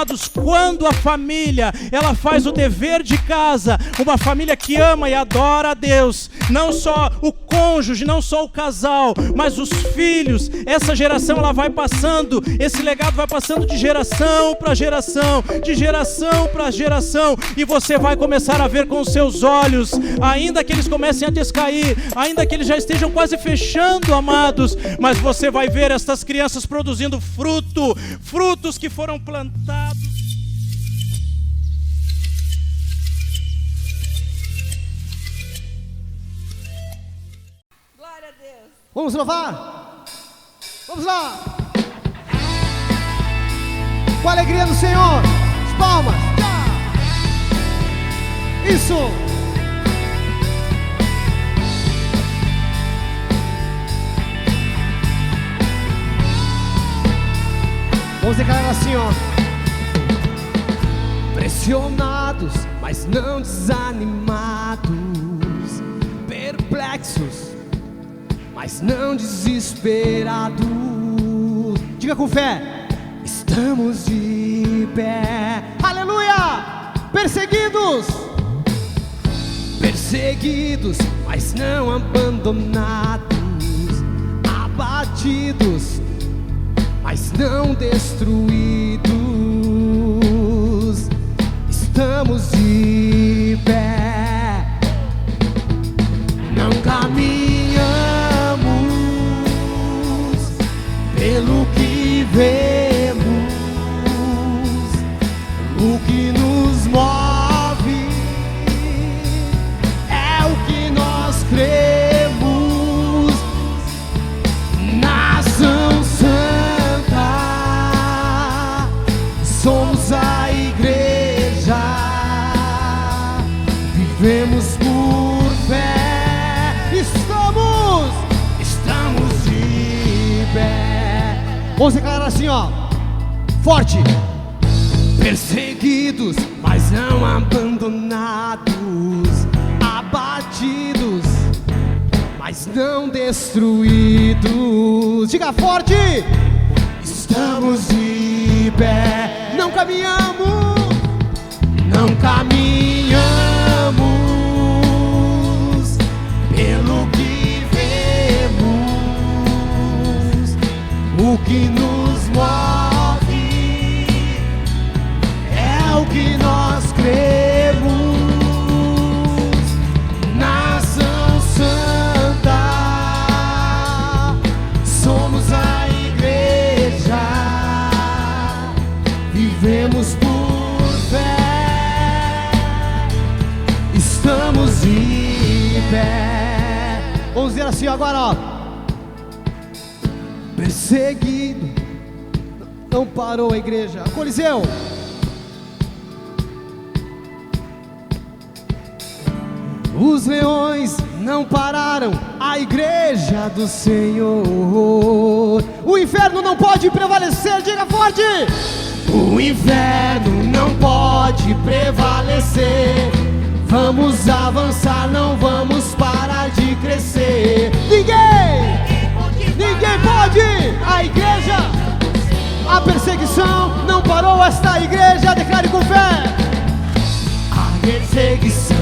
Amados, quando a família, ela faz o dever de casa, uma família que ama e adora a Deus, não só o cônjuge, não só o casal, mas os filhos, essa geração ela vai passando, esse legado vai passando de geração para geração, de geração para geração, e você vai começar a ver com os seus olhos, ainda que eles comecem a descair, ainda que eles já estejam quase fechando, amados, mas você vai ver estas crianças produzindo frutos que foram plantados. Glória a Deus. Vamos louvar? Vamos lá! Com a alegria do Senhor, as palmas. Isso! Vamos declarar assim, ó. Pressionados, mas não desanimados, perplexos, mas não desesperados. Diga com fé: estamos de pé. Aleluia! Perseguidos, mas não abandonados, abatidos, mas não destruídos. Estamos de pé. Não caminhamos pelo que vemos, o que nos move é o que nós cremos. Nação Santa, somos a igreja, vivemos por fé. Estamos de pé. Vamos declarar assim, ó, forte. Perseguidos, mas não abandonados, abatidos, mas não destruídos. Diga forte. Estamos de pé. Não caminhamos pelo que vemos, o que nos move é o que nós cremos. Nação Santa, somos a igreja, vivemos por fé, estamos de pé. Vamos dizer assim agora, ó. Perseguido, não parou a igreja. Coliseu. Os leões não pararam a igreja do Senhor. O inferno não pode prevalecer, diga forte. O inferno não pode prevalecer. Vamos avançar, não vamos parar de crescer. Ninguém pode. A igreja, a perseguição não parou esta igreja. Declare com fé. A perseguição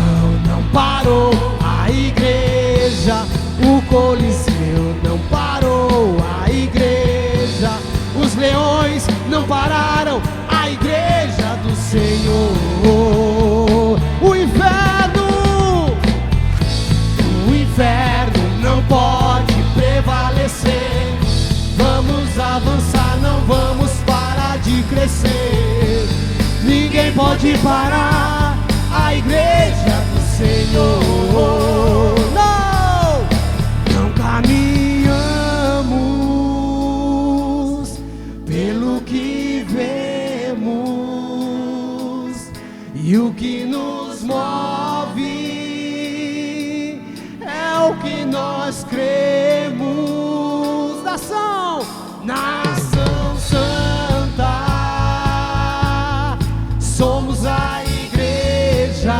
não parou a igreja. O Coliseu não parou a igreja. Os leões não pararam a igreja do Senhor. O inferno não pode prevalecer. Vamos avançar, não vamos parar de crescer. Ninguém pode parar a igreja do Senhor. Não caminhamos pelo que vemos, e o que nos move é o que nós cremos. Nação Santa, somos a igreja,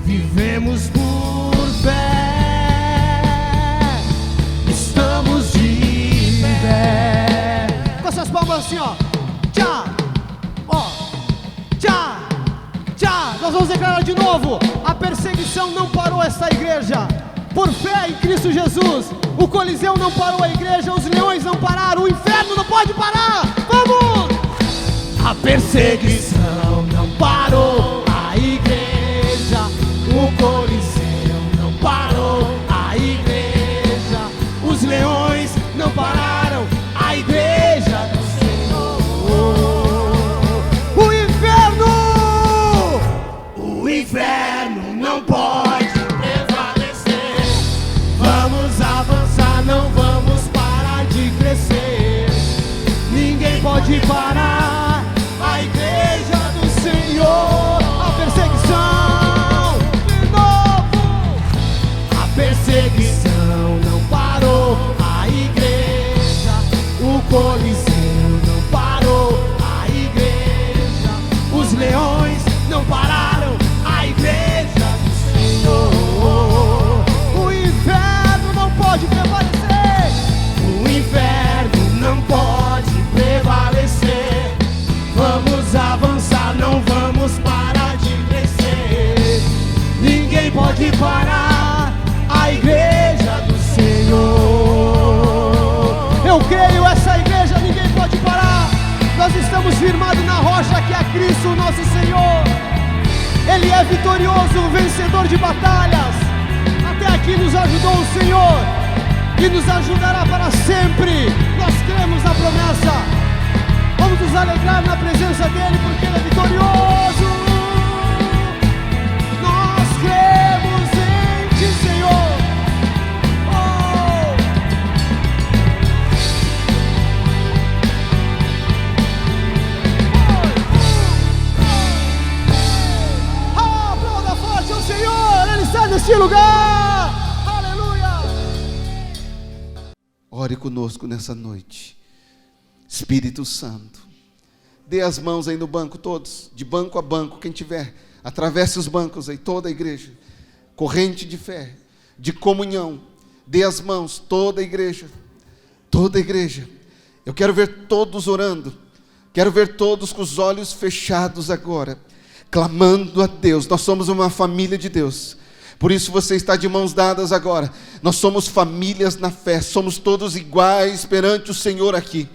vivemos por fé, estamos de pé. Com essas palmas assim, ó. Tchau. Tchau! Nós vamos declarar de novo: a perseguição não parou esta igreja. Por fé em Cristo Jesus, o Coliseu não parou a igreja, os leões não pararam, o inferno não pode parar. Vamos! A perseguição não parou a igreja, o Coliseu não parou a igreja, os leões não pararam a igreja do Senhor. O inferno não pode prevalecer. Vamos avançar, não vamos parar de crescer. Ninguém pode parar a igreja do Senhor. A perseguição, de novo. A perseguição não parou a igreja, o Coliseu não parou a igreja, os leões não pararam a igreja do Senhor. O inferno não pode prevalecer. O inferno não pode prevalecer. Vamos avançar, não vamos parar de crescer. Ninguém pode parar a igreja do Senhor. Eu creio, essa igreja ninguém pode parar. Nós estamos firmados na rocha que é Cristo nosso Senhor. Ele é vitorioso, vencedor de batalhas. Até aqui nos ajudou o Senhor e nos ajudará para sempre. Nós cremos na promessa. Vamos nos alegrar na presença dEle, porque Ele é vitorioso. Nós cremos em Ti, Senhor. Aplauda forte ao Senhor, Ele está neste lugar. Aleluia. Ore conosco nessa noite. Espírito Santo, dê as mãos aí no banco, todos, de banco a banco, quem tiver, atravesse os bancos aí, toda a igreja, corrente de fé, de comunhão, dê as mãos, toda a igreja, eu quero ver todos orando, quero ver todos com os olhos fechados agora, clamando a Deus. Nós somos uma família de Deus, por isso você está de mãos dadas agora. Nós somos famílias na fé, somos todos iguais perante o Senhor aqui.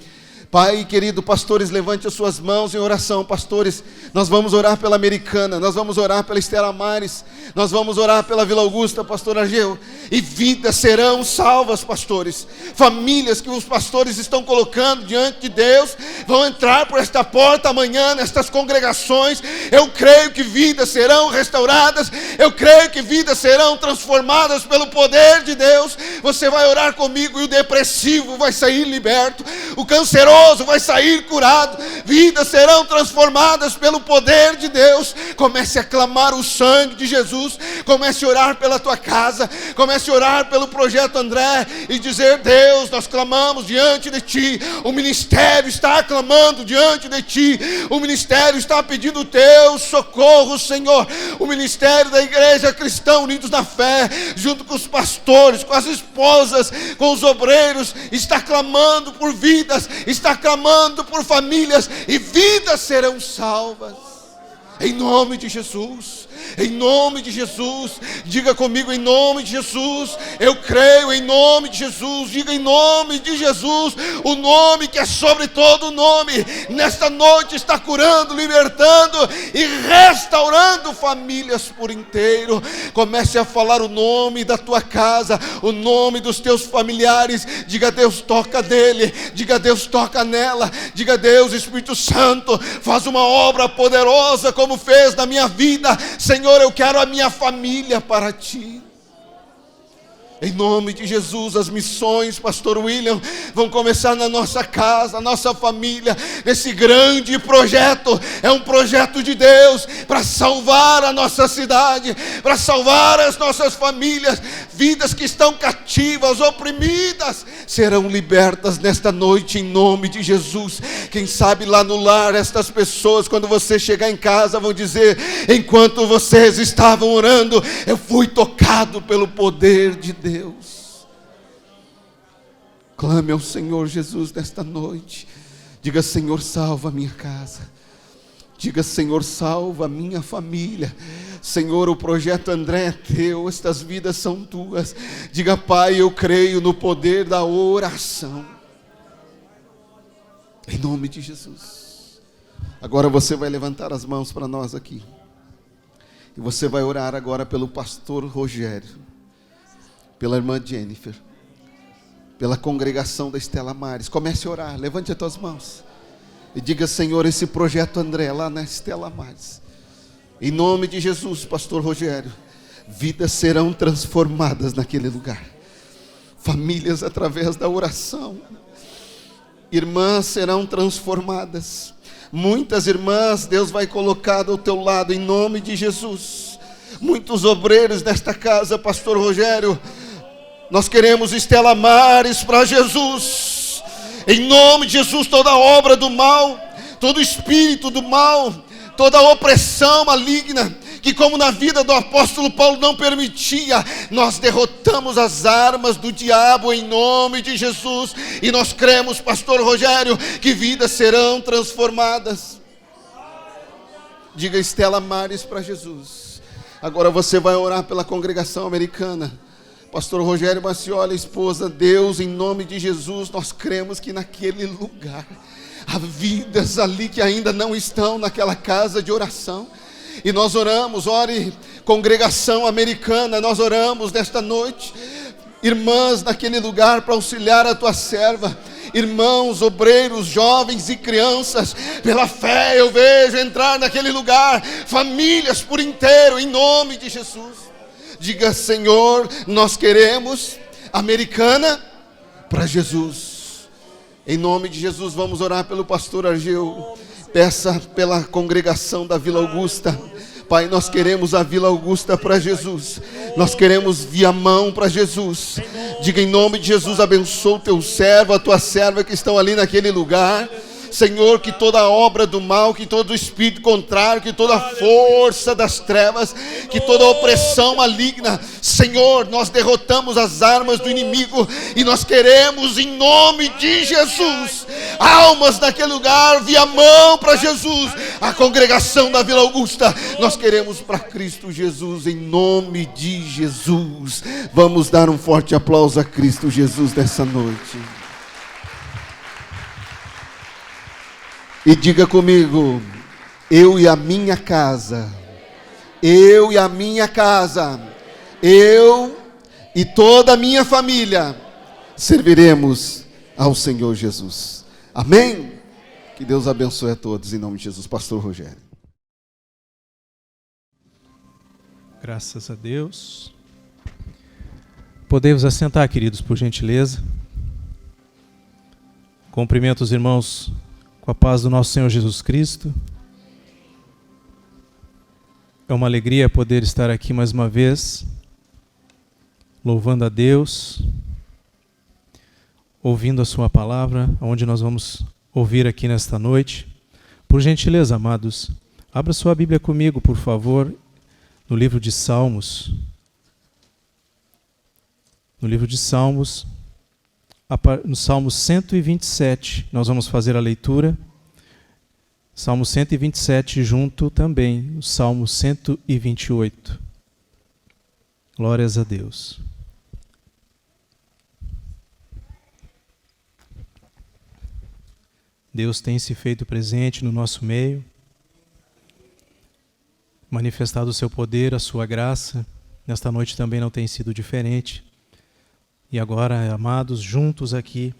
Pai querido, pastores, levante as suas mãos em oração. Pastores, nós vamos orar pela Americana, nós vamos orar pela Estela Mares, nós vamos orar pela Vila Augusta, pastor Ageu, e vidas serão salvas, pastores. Famílias que os pastores estão colocando diante de Deus vão entrar por esta porta amanhã nestas congregações. Eu creio que vidas serão restauradas, eu creio que vidas serão transformadas pelo poder de Deus. Você vai orar comigo e o depressivo vai sair liberto, o canceroso vai sair curado, vidas serão transformadas pelo poder de Deus. Comece a clamar o sangue de Jesus, comece a orar pela tua casa, comece a orar pelo projeto André e dizer: Deus, nós clamamos diante de Ti, o ministério está clamando diante de Ti, o ministério está pedindo o Teu socorro, Senhor. O ministério da Igreja Cristã Unidos na Fé, junto com os pastores, com as esposas, com os obreiros, está clamando por vidas, está clamando por famílias, e vidas serão salvas, em nome de Jesus. Em nome de Jesus, diga comigo: em nome de Jesus, eu creio, em nome de Jesus, diga em nome de Jesus, o nome que é sobre todo nome, nesta noite está curando, libertando e restaurando famílias por inteiro. Comece a falar o nome da tua casa, o nome dos teus familiares, diga: Deus, toca nele, diga: Deus, toca nela, diga: Deus, Espírito Santo, faz uma obra poderosa como fez na minha vida, Senhor, eu quero a minha família para Ti. Em nome de Jesus, as missões, pastor William, vão começar na nossa casa, na nossa família, nesse grande projeto. É um projeto de Deus para salvar a nossa cidade, para salvar as nossas famílias. Vidas que estão cativas, oprimidas, serão libertas nesta noite, em nome de Jesus. Quem sabe lá no lar, estas pessoas, quando você chegar em casa, vão dizer: enquanto vocês estavam orando, eu fui tocado pelo poder de Deus. Clame ao Senhor Jesus nesta noite. Diga: Senhor, salva a minha casa. Diga: Senhor, salva a minha família. Senhor, o projeto André é teu, estas vidas são tuas. Diga: Pai, eu creio no poder da oração. Em nome de Jesus. Agora você vai levantar as mãos para nós aqui. E você vai orar agora pelo pastor Rogério, pela irmã Jennifer, pela congregação da Estela Maris. Comece a orar, levante as tuas mãos. E diga: Senhor, esse projeto André lá na Estela Maris, em nome de Jesus, pastor Rogério, vidas serão transformadas naquele lugar. Famílias através da oração. Irmãs serão transformadas. Muitas irmãs Deus vai colocar do teu lado, em nome de Jesus. Muitos obreiros desta casa, pastor Rogério, nós queremos Estela Maris para Jesus. Em nome de Jesus, toda obra do mal, todo espírito do mal, toda opressão maligna, que como na vida do apóstolo Paulo não permitia, nós derrotamos as armas do diabo em nome de Jesus. E nós cremos, pastor Rogério, que vidas serão transformadas. Diga: Estela Maris para Jesus. Agora você vai orar pela congregação americana. Pastor Rogério Macioli, esposa, Deus, em nome de Jesus, nós cremos que naquele lugar há vidas ali que ainda não estão naquela casa de oração. E nós oramos, ore, congregação americana, nós oramos nesta noite, irmãs naquele lugar para auxiliar a tua serva, irmãos, obreiros, jovens e crianças, pela fé eu vejo entrar naquele lugar, famílias por inteiro, em nome de Jesus. Diga: Senhor, nós queremos americana para Jesus. Em nome de Jesus, vamos orar pelo pastor Argeu. Peça pela congregação da Vila Augusta. Pai, nós queremos a Vila Augusta para Jesus. Nós queremos Viamão para Jesus. Diga: em nome de Jesus, abençoa o teu servo, a tua serva que estão ali naquele lugar. Senhor, que toda obra do mal, que todo espírito contrário, que toda força das trevas, que toda opressão maligna, Senhor, nós derrotamos as armas do inimigo e nós queremos, em nome de Jesus, almas naquele lugar, Viamão para Jesus, a congregação da Vila Augusta, nós queremos para Cristo Jesus, em nome de Jesus. Vamos dar um forte aplauso a Cristo Jesus nessa noite. E diga comigo: eu e a minha casa, eu e a minha casa, eu e toda a minha família serviremos ao Senhor Jesus. Amém? Que Deus abençoe a todos em nome de Jesus. Pastor Rogério. Graças a Deus. Podemos assentar, queridos, por gentileza. Cumprimento os irmãos com a paz do nosso Senhor Jesus Cristo. É uma alegria poder estar aqui mais uma vez, louvando a Deus, ouvindo a sua palavra, onde nós vamos ouvir aqui nesta noite. Por gentileza, amados, abra sua Bíblia comigo, por favor, no livro de Salmos. No livro de Salmos, no Salmo 127, nós vamos fazer a leitura. Salmo 127, junto também o Salmo 128. Glórias a Deus. Deus tem se feito presente no nosso meio, manifestado o seu poder, a sua graça. Nesta noite também não tem sido diferente. E agora, amados, juntos aqui,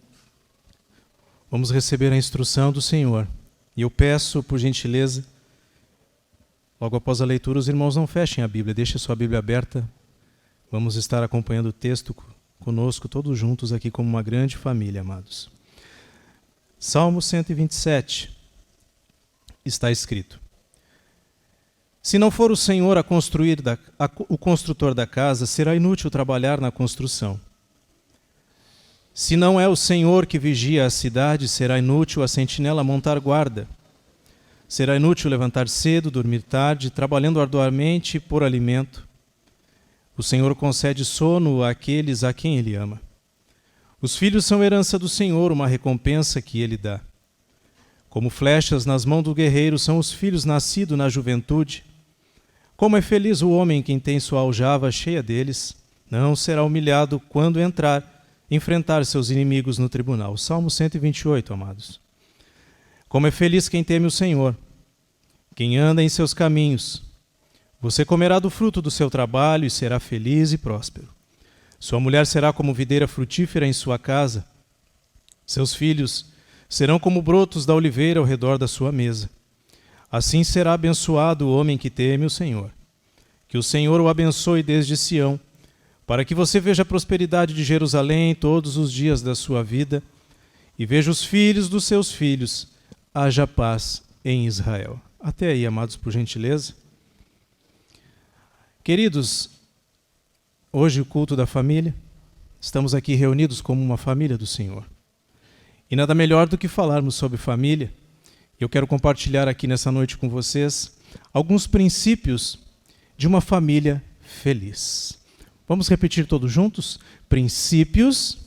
vamos receber a instrução do Senhor. E eu peço, por gentileza, logo após a leitura, os irmãos não fechem a Bíblia, deixem a sua Bíblia aberta. Vamos estar acompanhando o texto conosco, todos juntos aqui como uma grande família, amados. Salmo 127, está escrito: se não for o Senhor o construtor da casa, será inútil trabalhar na construção. Se não é o Senhor que vigia a cidade, será inútil a sentinela montar guarda. Será inútil levantar cedo, dormir tarde, trabalhando arduamente por alimento. O Senhor concede sono àqueles a quem Ele ama. Os filhos são herança do Senhor, uma recompensa que Ele dá. Como flechas nas mãos do guerreiro são os filhos nascidos na juventude. Como é feliz o homem quem tem sua aljava cheia deles. Não será humilhado quando enfrentar seus inimigos no tribunal. Salmo 128, amados. Como é feliz quem teme o Senhor, quem anda em seus caminhos. Você comerá do fruto do seu trabalho e será feliz e próspero. Sua mulher será como videira frutífera em sua casa. Seus filhos serão como brotos da oliveira ao redor da sua mesa. Assim será abençoado o homem que teme o Senhor. Que o Senhor o abençoe desde Sião, para que você veja a prosperidade de Jerusalém todos os dias da sua vida e veja os filhos dos seus filhos, haja paz em Israel. Até aí, amados, por gentileza. Queridos, hoje o culto da família, estamos aqui reunidos como uma família do Senhor. E nada melhor do que falarmos sobre família. Eu quero compartilhar aqui nessa noite com vocês alguns princípios de uma família feliz. Vamos repetir todos juntos? Princípios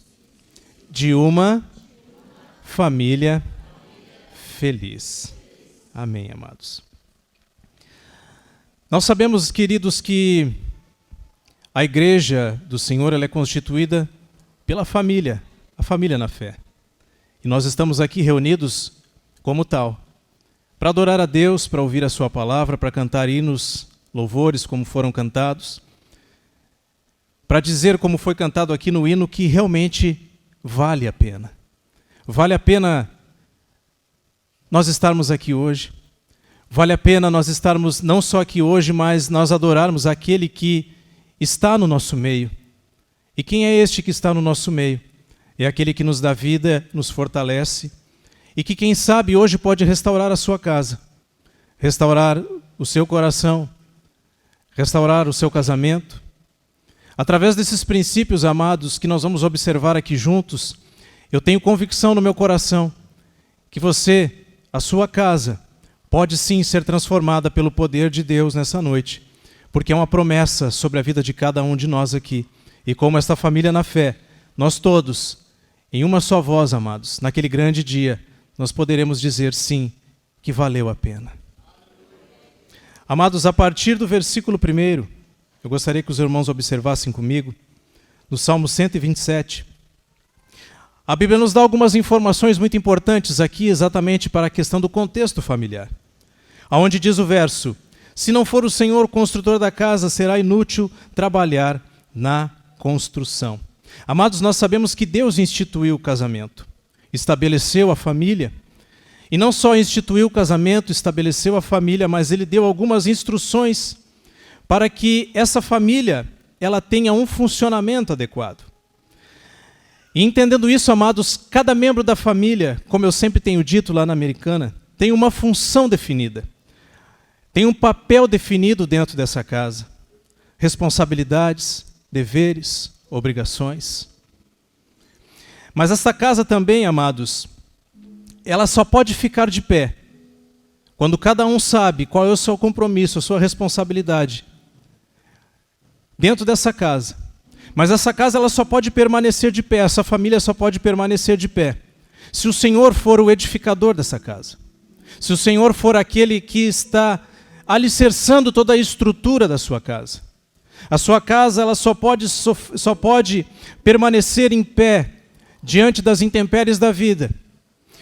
de uma família feliz. Amém, amados. Nós sabemos, queridos, que a igreja do Senhor ela é constituída pela família, a família na fé. E nós estamos aqui reunidos como tal, para adorar a Deus, para ouvir a sua palavra, para cantar hinos, louvores como foram cantados, para dizer como foi cantado aqui no hino que realmente vale a pena. Vale a pena nós estarmos aqui hoje. Vale a pena nós estarmos não só aqui hoje, mas nós adorarmos aquele que está no nosso meio. E quem é este que está no nosso meio? É aquele que nos dá vida, nos fortalece e que, quem sabe, hoje pode restaurar a sua casa, restaurar o seu coração, restaurar o seu casamento. Através desses princípios, amados, que nós vamos observar aqui juntos, eu tenho convicção no meu coração que você, a sua casa, pode sim ser transformada pelo poder de Deus nessa noite, porque é uma promessa sobre a vida de cada um de nós aqui. E como esta família na fé, nós todos, em uma só voz, amados, naquele grande dia, nós poderemos dizer sim, que valeu a pena. Amados, a partir do versículo 1, eu gostaria que os irmãos observassem comigo, no Salmo 127. A Bíblia nos dá algumas informações muito importantes aqui, exatamente para a questão do contexto familiar. Aonde diz o verso: se não for o Senhor o construtor da casa, será inútil trabalhar na construção. Amados, nós sabemos que Deus instituiu o casamento, estabeleceu a família, e não só instituiu o casamento, estabeleceu a família, mas Ele deu algumas instruções para que essa família ela tenha um funcionamento adequado. E entendendo isso, amados, cada membro da família, como eu sempre tenho dito lá na Americana, tem uma função definida, tem um papel definido dentro dessa casa, responsabilidades, deveres, obrigações. Mas esta casa também, amados, ela só pode ficar de pé quando cada um sabe qual é o seu compromisso, a sua responsabilidade dentro dessa casa. Mas essa casa ela só pode permanecer de pé, essa família só pode permanecer de pé se o Senhor for o edificador dessa casa. Se o Senhor for aquele que está alicerçando toda a estrutura da sua casa. A sua casa ela só pode permanecer em pé diante das intempéries da vida,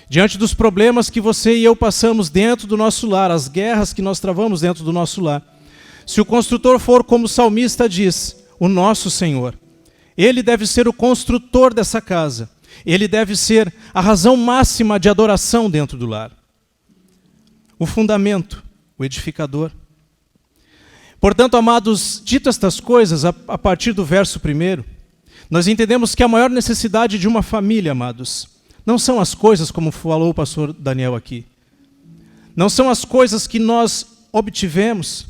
diante dos problemas que você e eu passamos dentro do nosso lar, as guerras que nós travamos dentro do nosso lar. Se o construtor for, como o salmista diz, o nosso Senhor, Ele deve ser o construtor dessa casa. Ele deve ser a razão máxima de adoração dentro do lar. O fundamento, o edificador. Portanto, amados, dito estas coisas, a partir do verso 1, nós entendemos que a maior necessidade de uma família, amados, não são as coisas, como falou o pastor Daniel aqui. Não são as coisas que nós obtivemos.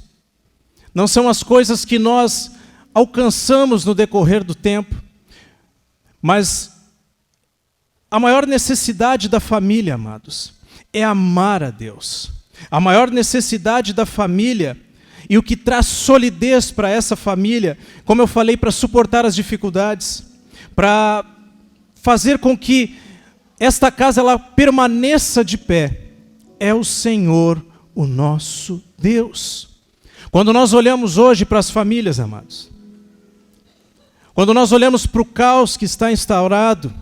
Não são as coisas que nós alcançamos no decorrer do tempo. Mas a maior necessidade da família, amados, é amar a Deus. A maior necessidade da família e o que traz solidez para essa família, como eu falei, para suportar as dificuldades, para fazer com que esta casa ela permaneça de pé, é o Senhor, o nosso Deus. Quando nós olhamos hoje para as famílias, amados, quando nós olhamos para o caos que está instaurado,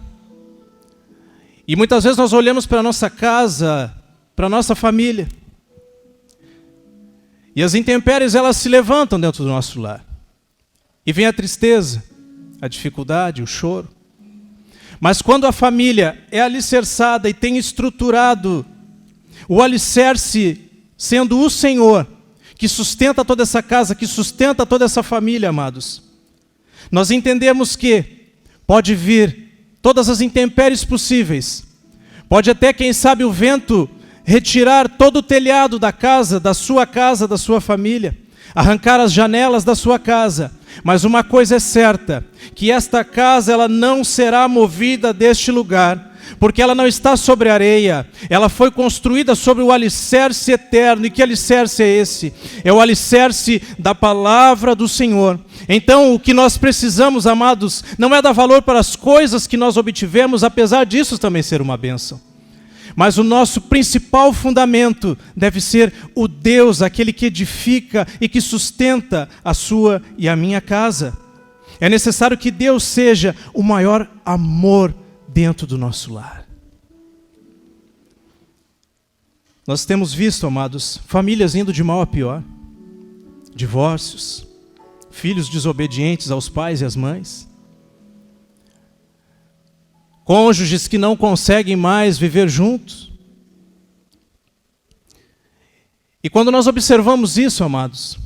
e muitas vezes nós olhamos para a nossa casa, para a nossa família, e as intempéries elas se levantam dentro do nosso lar. E vem a tristeza, a dificuldade, o choro. Mas quando a família é alicerçada e tem estruturado o alicerce sendo o Senhor, que sustenta toda essa casa, que sustenta toda essa família, amados, nós entendemos que pode vir todas as intempéries possíveis, pode até, quem sabe, o vento retirar todo o telhado da sua família, arrancar as janelas da sua casa, mas uma coisa é certa, que esta casa ela não será movida deste lugar, porque ela não está sobre areia, ela foi construída sobre o alicerce eterno. E que alicerce é esse? É o alicerce da palavra do Senhor. Então o que nós precisamos, amados, não é dar valor para as coisas que nós obtivemos, apesar disso também ser uma bênção. Mas o nosso principal fundamento deve ser o Deus, aquele que edifica e que sustenta a sua e a minha casa. É necessário que Deus seja o maior amor dentro do nosso lar. Nós temos visto, amados, famílias indo de mal a pior, divórcios, filhos desobedientes aos pais e às mães, cônjuges que não conseguem mais viver juntos. E quando nós observamos isso, amados,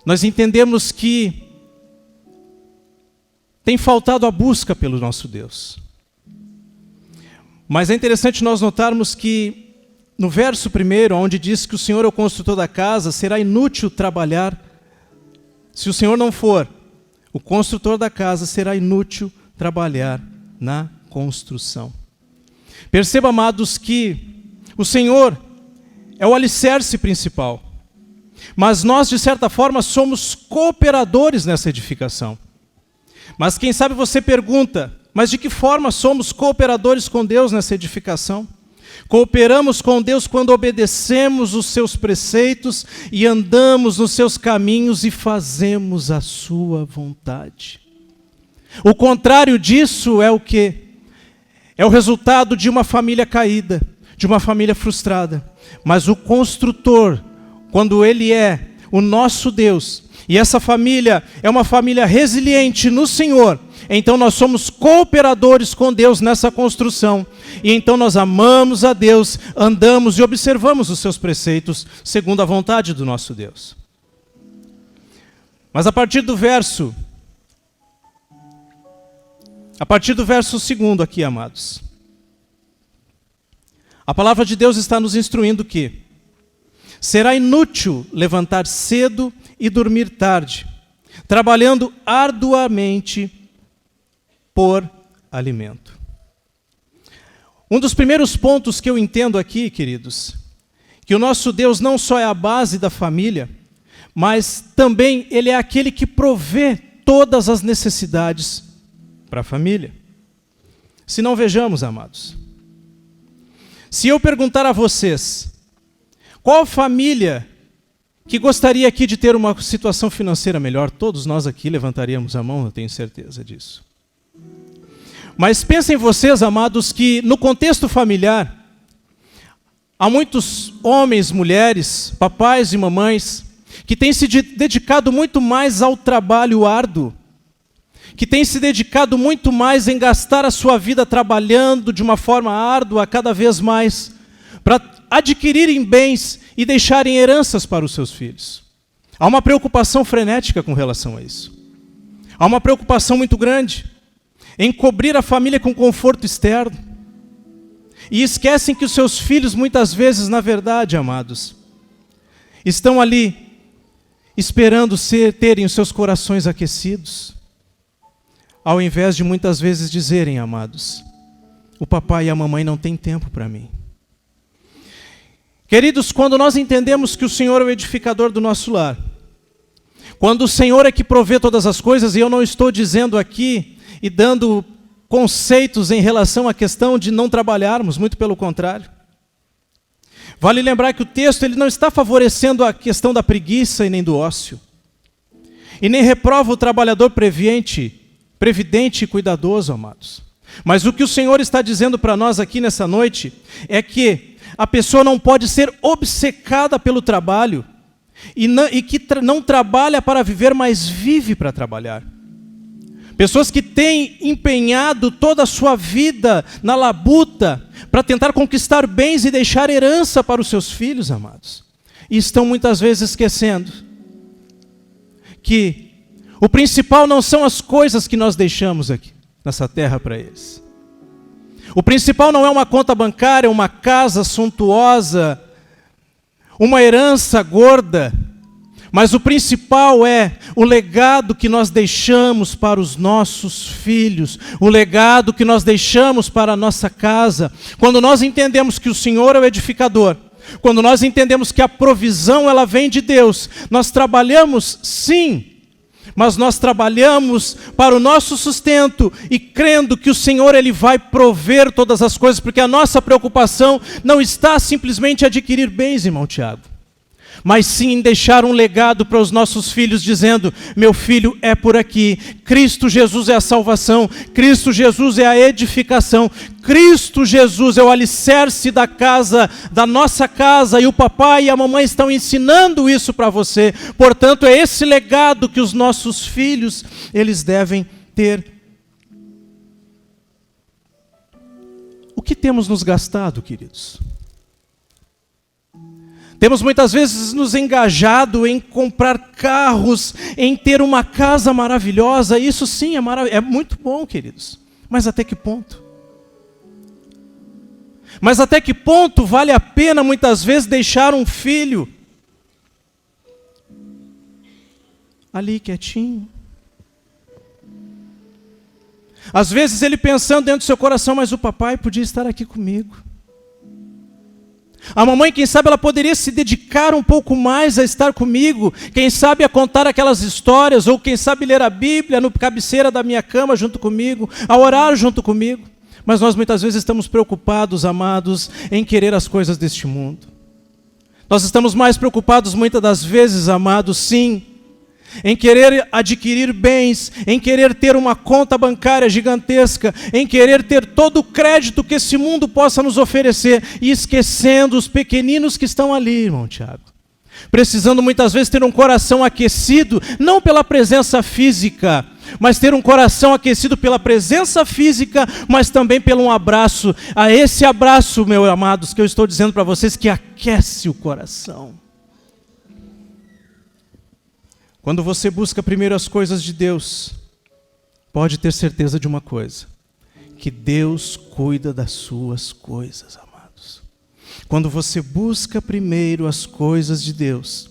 nós entendemos que tem faltado a busca pelo nosso Deus. Mas é interessante nós notarmos que no verso 1, onde diz que o Senhor é o construtor da casa, será inútil trabalhar. Se o Senhor não for o construtor da casa, será inútil trabalhar na construção. Perceba, amados, que o Senhor é o alicerce principal, mas nós, de certa forma, somos cooperadores nessa edificação. Mas quem sabe você pergunta, mas de que forma somos cooperadores com Deus nessa edificação? Cooperamos com Deus quando obedecemos os seus preceitos e andamos nos seus caminhos e fazemos a sua vontade. O contrário disso é o quê? É o resultado de uma família caída, de uma família frustrada. Mas o construtor, quando ele é o nosso Deus, e essa família é uma família resiliente no Senhor, então nós somos cooperadores com Deus nessa construção. E então nós amamos a Deus, andamos e observamos os seus preceitos, segundo a vontade do nosso Deus. Mas a partir do verso 2 aqui, amados, a palavra de Deus está nos instruindo que será inútil levantar cedo e dormir tarde, trabalhando arduamente por alimento. Um dos primeiros pontos que eu entendo aqui, queridos, que o nosso Deus não só é a base da família, mas também Ele é aquele que provê todas as necessidades para a família. Se não, vejamos, amados, se eu perguntar a vocês, qual família que gostaria aqui de ter uma situação financeira melhor, todos nós aqui levantaríamos a mão, eu tenho certeza disso. Mas pensem vocês, amados, que no contexto familiar, há muitos homens, mulheres, papais e mamães, que têm se dedicado muito mais ao trabalho árduo, que têm se dedicado muito mais em gastar a sua vida trabalhando de uma forma árdua cada vez mais, para adquirirem bens e deixarem heranças para os seus filhos. Há uma preocupação frenética com relação a isso. Há uma preocupação muito grande em cobrir a família com conforto externo. E esquecem que os seus filhos, muitas vezes, na verdade, amados, estão ali esperando terem os seus corações aquecidos, ao invés de muitas vezes dizerem, amados, o papai e a mamãe não têm tempo para mim. Queridos, quando nós entendemos que o Senhor é o edificador do nosso lar, quando o Senhor é que provê todas as coisas, e eu não estou dizendo aqui e dando conceitos em relação à questão de não trabalharmos, muito pelo contrário. Vale lembrar que o texto ele não está favorecendo a questão da preguiça e nem do ócio. E nem reprova o trabalhador previdente e cuidadoso, amados. Mas o que o Senhor está dizendo para nós aqui nessa noite é que a pessoa não pode ser obcecada pelo trabalho e que não trabalha para viver, mas vive para trabalhar. Pessoas que têm empenhado toda a sua vida na labuta para tentar conquistar bens e deixar herança para os seus filhos, amados. E estão muitas vezes esquecendo que o principal não são as coisas que nós deixamos aqui nessa terra para eles. O principal não é uma conta bancária, uma casa suntuosa, uma herança gorda, mas o principal é o legado que nós deixamos para os nossos filhos, o legado que nós deixamos para a nossa casa. Quando nós entendemos que o Senhor é o edificador, quando nós entendemos que a provisão ela vem de Deus, nós trabalhamos sim, mas nós trabalhamos para o nosso sustento e crendo que o Senhor ele vai prover todas as coisas, porque a nossa preocupação não está simplesmente em adquirir bens, irmão Tiago, mas sim em deixar um legado para os nossos filhos, dizendo: meu filho, é por aqui, Cristo Jesus é a salvação, Cristo Jesus é a edificação, Cristo Jesus é o alicerce da casa, da nossa casa, e o papai e a mamãe estão ensinando isso para você. Portanto, é esse legado que os nossos filhos, eles devem ter. O que temos nos gastado, queridos? Temos muitas vezes nos engajado em comprar carros, em ter uma casa maravilhosa. Isso sim é muito bom, queridos. Mas até que ponto? Mas até que ponto vale a pena muitas vezes deixar um filho ali quietinho? Às vezes ele pensando dentro do seu coração: mas o papai podia estar aqui comigo. A mamãe, quem sabe, ela poderia se dedicar um pouco mais a estar comigo, quem sabe a contar aquelas histórias, ou quem sabe ler a Bíblia no cabeceira da minha cama junto comigo, a orar junto comigo. Mas nós muitas vezes estamos preocupados, amados, em querer as coisas deste mundo. Nós estamos mais preocupados muitas das vezes, amados, sim, em querer adquirir bens, em querer ter uma conta bancária gigantesca, em querer ter todo o crédito que esse mundo possa nos oferecer, e esquecendo os pequeninos que estão ali, irmão Tiago. Precisando muitas vezes ter um coração aquecido, não pela presença física, mas ter um coração aquecido pela presença física, mas também pelo um abraço. A esse abraço, meus amados, que eu estou dizendo para vocês, que aquece o coração. Quando você busca primeiro as coisas de Deus, pode ter certeza de uma coisa: que Deus cuida das suas coisas, amados. Quando você busca primeiro as coisas de Deus,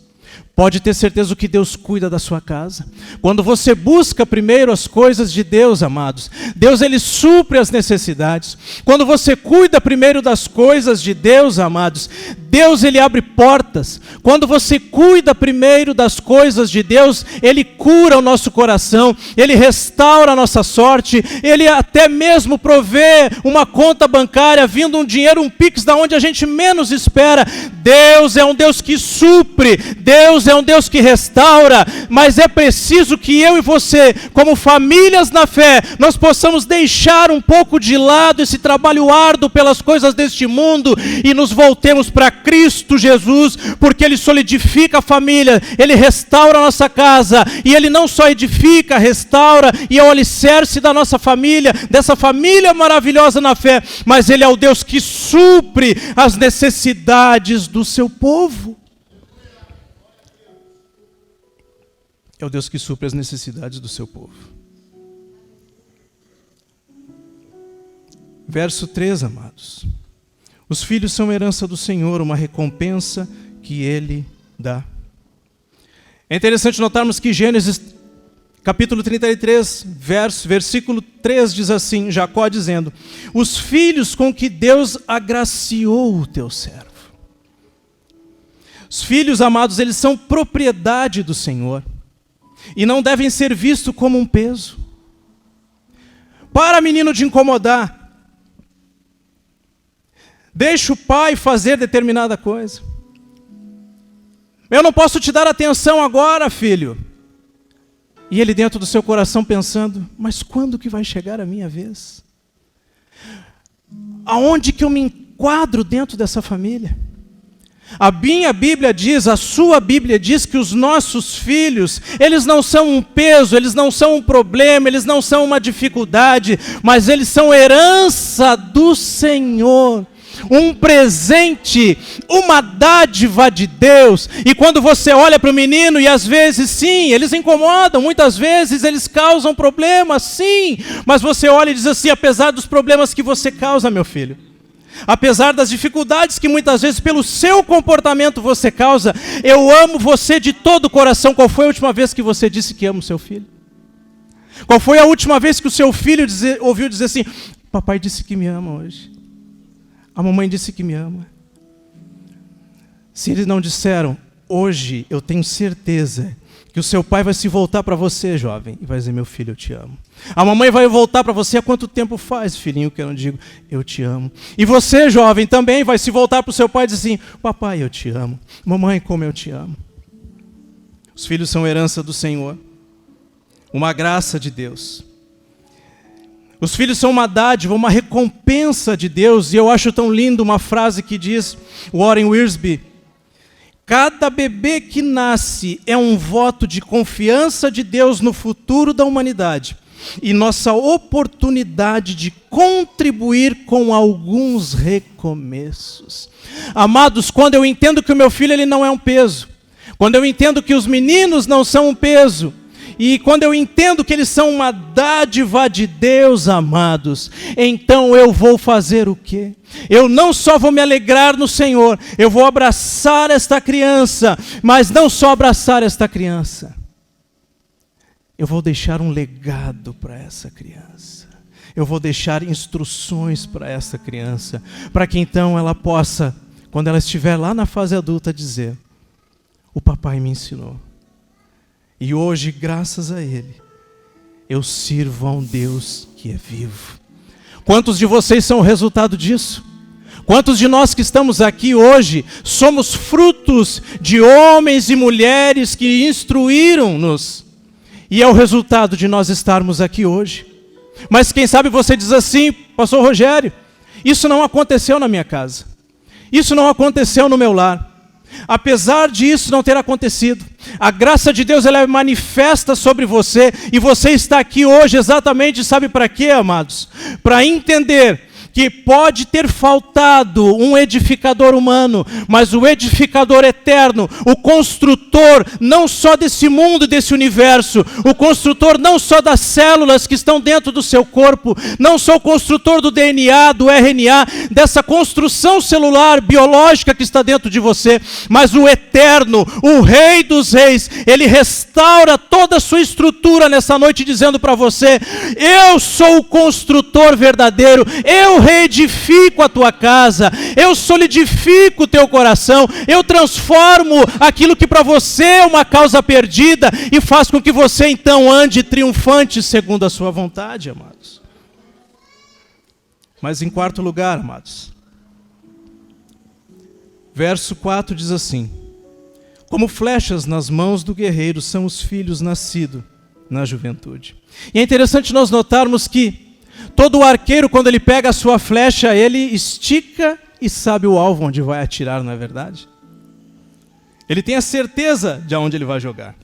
pode ter certeza que Deus cuida da sua casa. Quando você busca primeiro as coisas de Deus, amados, Deus ele supre as necessidades. Quando você cuida primeiro das coisas de Deus, amados, Deus ele abre portas. Quando você cuida primeiro das coisas de Deus, Ele cura o nosso coração, Ele restaura a nossa sorte, Ele até mesmo provê uma conta bancária, vindo um dinheiro, um Pix, da onde a gente menos espera. Deus é um Deus que supre, Deus é um Deus que restaura, mas é preciso que eu e você, como famílias na fé, nós possamos deixar um pouco de lado esse trabalho árduo pelas coisas deste mundo e nos voltemos para Cristo Jesus, porque Ele solidifica a família, Ele restaura a nossa casa, e Ele não só edifica, restaura, e é o alicerce da nossa família, dessa família maravilhosa na fé, mas Ele é o Deus que supre as necessidades do seu povo. É o Deus que supre as necessidades do seu povo. Verso 3, amados. Os filhos são herança do Senhor, uma recompensa que Ele dá. É interessante notarmos que Gênesis, capítulo 33, versículo 3 diz assim, Jacó dizendo: os filhos com que Deus agraciou o teu servo. Os filhos, amados, eles são propriedade do Senhor e não devem ser vistos como um peso. Para, menino, de incomodar. Deixa o pai fazer determinada coisa. Eu não posso te dar atenção agora, filho. E ele dentro do seu coração pensando, mas quando que vai chegar a minha vez? Aonde que eu me enquadro dentro dessa família? A minha Bíblia diz, a sua Bíblia diz que os nossos filhos, eles não são um peso, eles não são um problema, eles não são uma dificuldade, mas eles são herança do Senhor. Um presente, uma dádiva de Deus. E quando você olha para o menino, e às vezes sim, eles incomodam, muitas vezes eles causam problemas, sim, mas você olha e diz assim, apesar dos problemas que você causa, meu filho, apesar das dificuldades que muitas vezes pelo seu comportamento você causa, eu amo você de todo o coração. Qual foi a última vez que você disse que ama o seu filho? Qual foi a última vez que o seu filho ouviu dizer assim, papai disse que me ama hoje? A mamãe disse que me ama. Se eles não disseram, hoje eu tenho certeza que o seu pai vai se voltar para você, jovem, e vai dizer, meu filho, eu te amo. A mamãe vai voltar para você, há quanto tempo faz, filhinho, que eu não digo, eu te amo. E você, jovem, também vai se voltar para o seu pai e dizer assim, papai, eu te amo. Mamãe, como eu te amo. Os filhos são herança do Senhor, uma graça de Deus. Os filhos são uma dádiva, uma recompensa de Deus. E eu acho tão lindo uma frase que diz, Warren Wiersbe, cada bebê que nasce é um voto de confiança de Deus no futuro da humanidade e nossa oportunidade de contribuir com alguns recomeços. Amados, quando eu entendo que o meu filho ele não é um peso, quando eu entendo que os meninos não são um peso, e quando eu entendo que eles são uma dádiva de Deus, amados, então eu vou fazer o quê? Eu não só vou me alegrar no Senhor, eu vou abraçar esta criança, mas não só abraçar esta criança, eu vou deixar um legado para essa criança. Eu vou deixar instruções para essa criança, para que então ela possa, quando ela estiver lá na fase adulta, dizer, o papai me ensinou. E hoje, graças a Ele, eu sirvo a um Deus que é vivo. Quantos de vocês são o resultado disso? Quantos de nós que estamos aqui hoje somos frutos de homens e mulheres que instruíram-nos? E é o resultado de nós estarmos aqui hoje. Mas quem sabe você diz assim, pastor Rogério, isso não aconteceu na minha casa. Isso não aconteceu no meu lar. Apesar disso não ter acontecido, a graça de Deus ela é manifesta sobre você e você está aqui hoje exatamente, sabe para quê, amados? Para entender que pode ter faltado um edificador humano, mas o edificador eterno, o construtor não só desse mundo e desse universo, o construtor não só das células que estão dentro do seu corpo, não só o construtor do DNA, do RNA, dessa construção celular, biológica que está dentro de você, mas o eterno, o Rei dos Reis, Ele restaura toda a sua estrutura nessa noite dizendo para você, eu sou o construtor verdadeiro, eu reedifico a tua casa, eu solidifico o teu coração, eu transformo aquilo que para você é uma causa perdida e faz com que você então ande triunfante segundo a sua vontade, amados. Mas em quarto lugar, amados, verso 4 diz assim, como flechas nas mãos do guerreiro são os filhos nascidos na juventude. E é interessante nós notarmos que todo arqueiro, quando ele pega a sua flecha, ele estica e sabe o alvo onde vai atirar, não é verdade? Ele tem a certeza de onde ele vai jogar.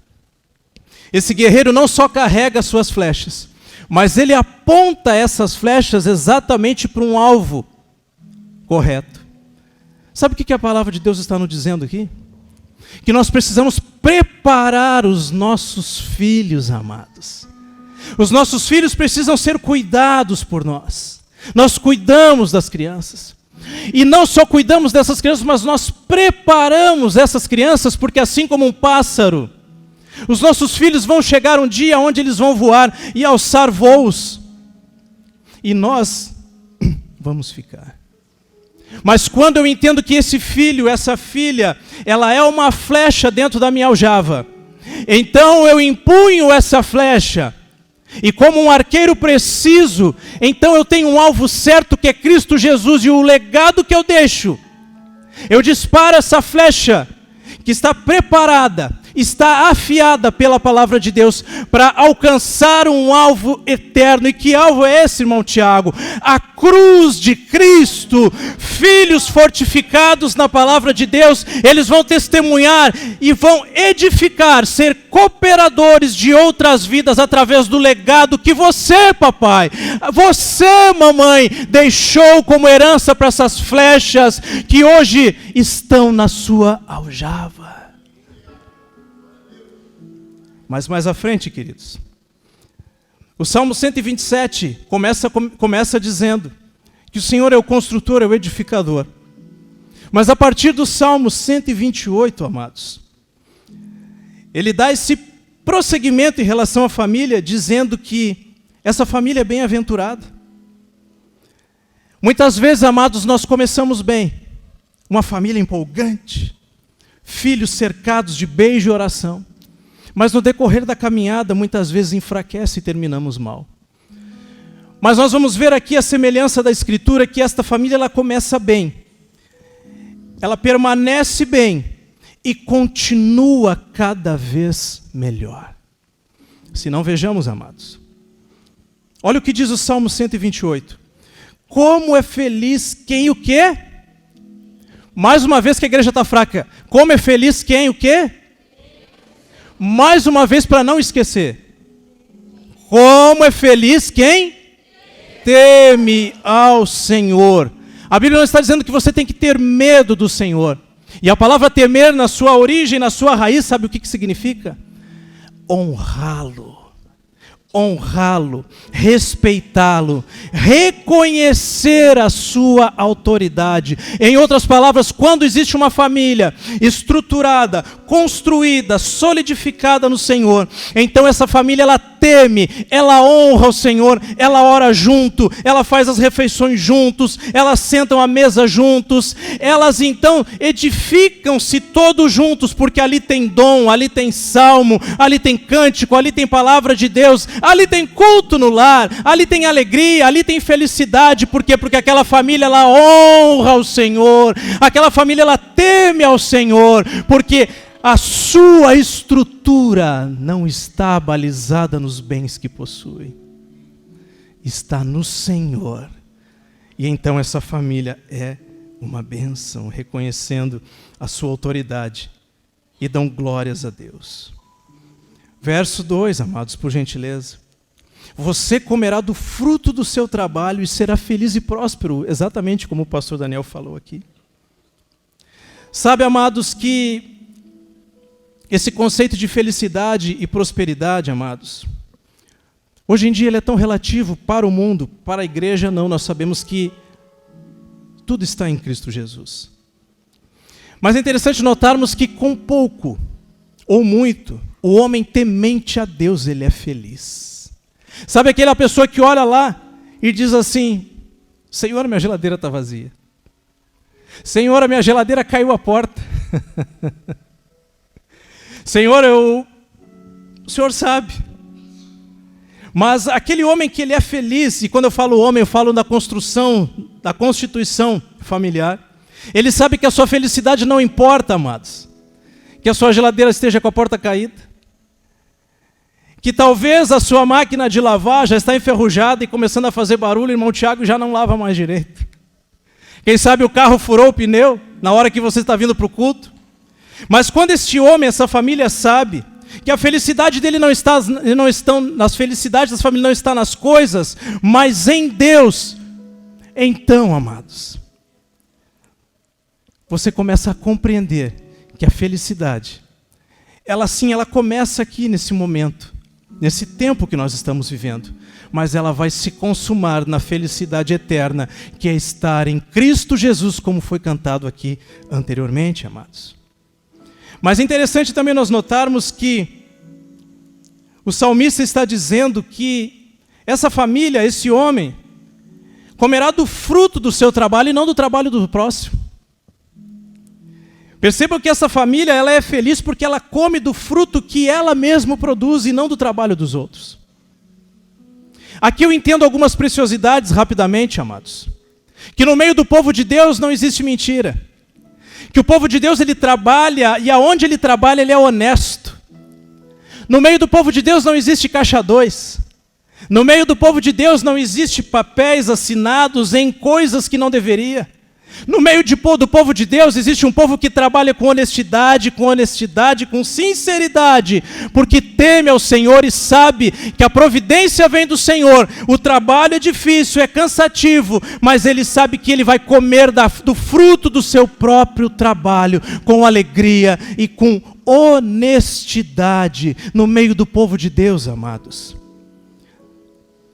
Esse guerreiro não só carrega as suas flechas, mas ele aponta essas flechas exatamente para um alvo correto. Sabe o que a palavra de Deus está nos dizendo aqui? Que nós precisamos preparar os nossos filhos, amados. Os nossos filhos precisam ser cuidados por nós. Nós cuidamos das crianças. E não só cuidamos dessas crianças, mas nós preparamos essas crianças, porque assim como um pássaro, os nossos filhos vão chegar um dia onde eles vão voar e alçar voos. E nós vamos ficar. Mas quando eu entendo que esse filho, essa filha, ela é uma flecha dentro da minha aljava, então eu empunho essa flecha E como um arqueiro preciso, então eu tenho um alvo certo que é Cristo Jesus, e o legado que eu deixo, eu disparo essa flecha que está preparada, está afiada pela palavra de Deus para alcançar um alvo eterno. E que alvo é esse, irmão Tiago? A cruz de Cristo. Filhos fortificados na palavra de Deus, eles vão testemunhar e vão edificar, ser cooperadores de outras vidas através do legado que você, papai, você, mamãe, deixou como herança para essas flechas que hoje estão na sua aljava. Mas mais à frente, queridos, o Salmo 127 começa dizendo que o Senhor é o construtor, é o edificador. Mas a partir do Salmo 128, amados, ele dá esse prosseguimento em relação à família, dizendo que essa família é bem-aventurada. Muitas vezes, amados, nós começamos bem, uma família empolgante, filhos cercados de beijo e oração. Mas no decorrer da caminhada, muitas vezes enfraquece e terminamos mal. Mas nós vamos ver aqui a semelhança da Escritura, que esta família ela começa bem, ela permanece bem e continua cada vez melhor. Se não, vejamos, amados. Olha o que diz o Salmo 128. Como é feliz quem o quê? Mais uma vez que a igreja está fraca. Como é feliz quem o quê? Mais uma vez para não esquecer. Como é feliz quem teme ao Senhor. A Bíblia não está dizendo que você tem que ter medo do Senhor. E a palavra temer na sua origem, na sua raiz, sabe o que significa? Honrá-lo. Honrá-lo, respeitá-lo, reconhecer a sua autoridade. Em outras palavras, quando existe uma família estruturada, construída, solidificada no Senhor, então essa família ela teme, ela honra o Senhor, ela ora junto, ela faz as refeições juntos, elas sentam à mesa juntos, elas então edificam-se todos juntos, porque ali tem dom, ali tem salmo, ali tem cântico, ali tem palavra de Deus, ali tem culto no lar, ali tem alegria, ali tem felicidade. Por quê? Porque aquela família ela honra o Senhor, aquela família ela teme ao Senhor, porque a sua estrutura não está balizada nos bens que possui, está no Senhor. E então essa família é uma bênção, reconhecendo a sua autoridade e dão glórias a Deus. Verso 2, amados, por gentileza. Você comerá do fruto do seu trabalho e será feliz e próspero, exatamente como o pastor Daniel falou aqui. Sabe, amados, que esse conceito de felicidade e prosperidade, amados, hoje em dia ele é tão relativo para o mundo, para a igreja não. Nós sabemos que tudo está em Cristo Jesus. Mas é interessante notarmos que com pouco ou muito, o homem temente a Deus, ele é feliz. Sabe aquela pessoa que olha lá e diz assim: Senhor, minha geladeira está vazia. Senhor, a minha geladeira caiu a porta. Senhor, o Senhor sabe. Mas aquele homem que ele é feliz, e quando eu falo homem, eu falo da construção, da constituição familiar. Ele sabe que a sua felicidade não importa, amados. Que a sua geladeira esteja com a porta caída. Que talvez a sua máquina de lavar já está enferrujada e começando a fazer barulho, irmão Tiago já não lava mais direito. Quem sabe o carro furou o pneu na hora que você está vindo para o culto. Mas quando este homem, essa família sabe que a felicidade dele não está nas felicidades das famílias, não está nas coisas, mas em Deus. Então, amados, você começa a compreender que a felicidade, ela começa aqui nesse momento, nesse tempo que nós estamos vivendo, mas ela vai se consumar na felicidade eterna, que é estar em Cristo Jesus, como foi cantado aqui anteriormente, amados. Mas é interessante também nós notarmos que o salmista está dizendo que essa família, esse homem, comerá do fruto do seu trabalho e não do trabalho do próximo. Percebam que essa família ela é feliz porque ela come do fruto que ela mesma produz e não do trabalho dos outros. Aqui eu entendo algumas preciosidades rapidamente, amados. Que no meio do povo de Deus não existe mentira. Que o povo de Deus ele trabalha, e aonde ele trabalha ele é honesto. No meio do povo de Deus não existe caixa 2. No meio do povo de Deus não existe papéis assinados em coisas que não deveria. No meio do povo de Deus existe um povo que trabalha com honestidade, com sinceridade, porque teme ao Senhor e sabe que a providência vem do Senhor. O trabalho é difícil, é cansativo, mas ele sabe que ele vai comer do fruto do seu próprio trabalho, com alegria e com honestidade. No meio do povo de Deus, amados,